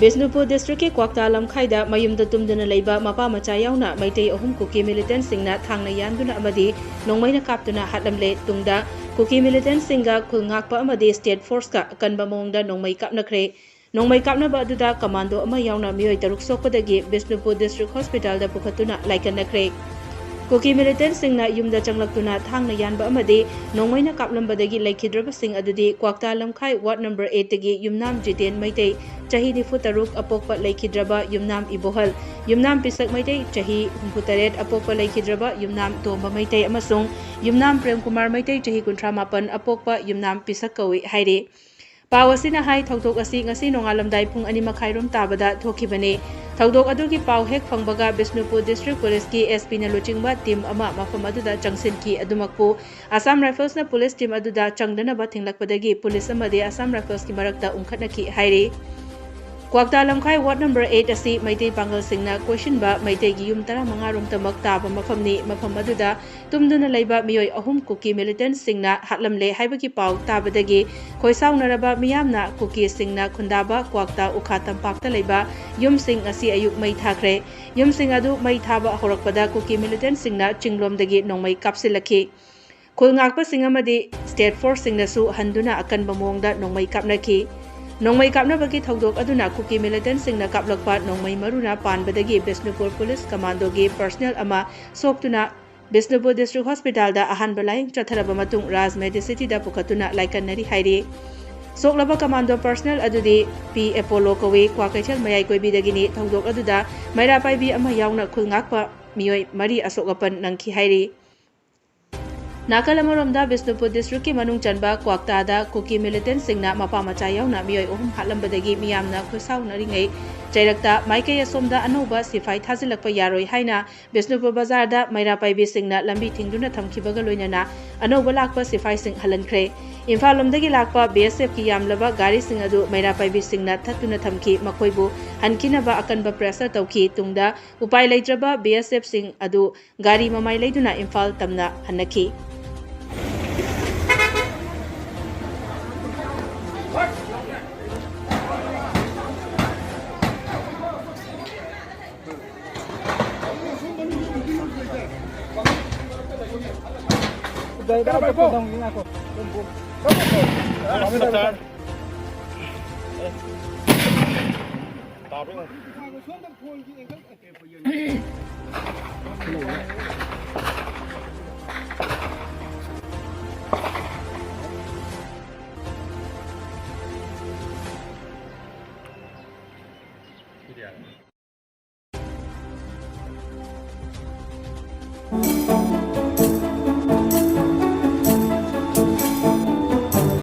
Bisnupur district ke Kwakta lamkhaida mayumda tumduna leiba mapa macha yauna maitei ahum Kuki militant singna thangna yanduna amadi Nongmei na kaptuna hatlamle tungda Kuki militant Singga khulngakpa amadi state force ka kanba mongda Nongmei kapnaba aduda commando ama yauna Miwoi taruk sokpadagi Bisnupur district hospital da pukhatuna laikanakre Kuki militant singna yumda changlaktuna thangna yanba amadi Nongmei na kaplambadagi laikhidraba sing adudi Kwakta lamkhai ward number 8 tagi yumnam jiten maitei chahi nifu taruk apokpa laikhidraba yumnam ibohal yumnam pisak maitei chahi humputaret apokpa laikhidraba yumnam tomba maitei amasung yumnam premkumar maitei chahi 38 apokpa yumnam pisak kawi haire Pawasina hai thokdok asi ngasi nongalamdai phung 2:30 tabada thokibane thokdok adugi paw hek phangbaga Bisnupur district police ki SP na luchingba team ama mafam aduda changsin ki adumakpu Assam Rifles na police team aduda changdana ba thinglakpadagi police amade Assam Rifles ki marakta ungkhatna ki haire Kwakta lamkhai ward number 8 asi maitei pangal singna question ba maitei gi yum 15 rom tamak taba mafamni mafam aduda tumduna leiba Miwoi ahum Kuki militant singna hatlamle haibagi paw tabadagi khoisaunaraba miyamna Kuki singna khundaba Kwakta ukha tampakta leiba yum sing asi ayuk mai thakre yum sing adu mai thaba horakpada Kuki militant singna chinglomdagi Nongmei kapsilakhi khulngakpa singamadi state force singna su handuna akan bamongda Nongmei kapnaki Nongmei kapnabagi thokdok aduna Kuki militant singna kaplakpa Nongmei maruna panbadagi Bisnupur police commando gi personnel ama soktuna Bisnupur district hospital da ahan balaying chatharaba matung Raj Medicity da pukhatuna laikanari hairi soklaba commando personnel adudi P Apollo kawe kwakaichal mayai koibidagini thokdok aduda Meira Paibi ama yauna khulngakpa Miwoi mari asokapan nangki hairi Nakalamoromda Bisnupur district ki manung chanba Kwakta da Kuki militant singna mapa macha yauna Miwoi ahum hatlambadagi miyamna khoisaunari Jairakta Maikei asomda anoba sifai thazilakpa yaroi haina Bisnupur bazar da Meira Paibi singna lambi thingduna thamkibaga loinana anoba lakpa sifai sing halankhre Imphal lomdagi lakpa BSF ki yamlaba gari sing adu Meira Paibi singna thattuna thamki makoibu hankinaba akanba pressure tawki tungda upai leitraba BSF sing adu gari mamai leiduna Imphal tamna hanaki CDO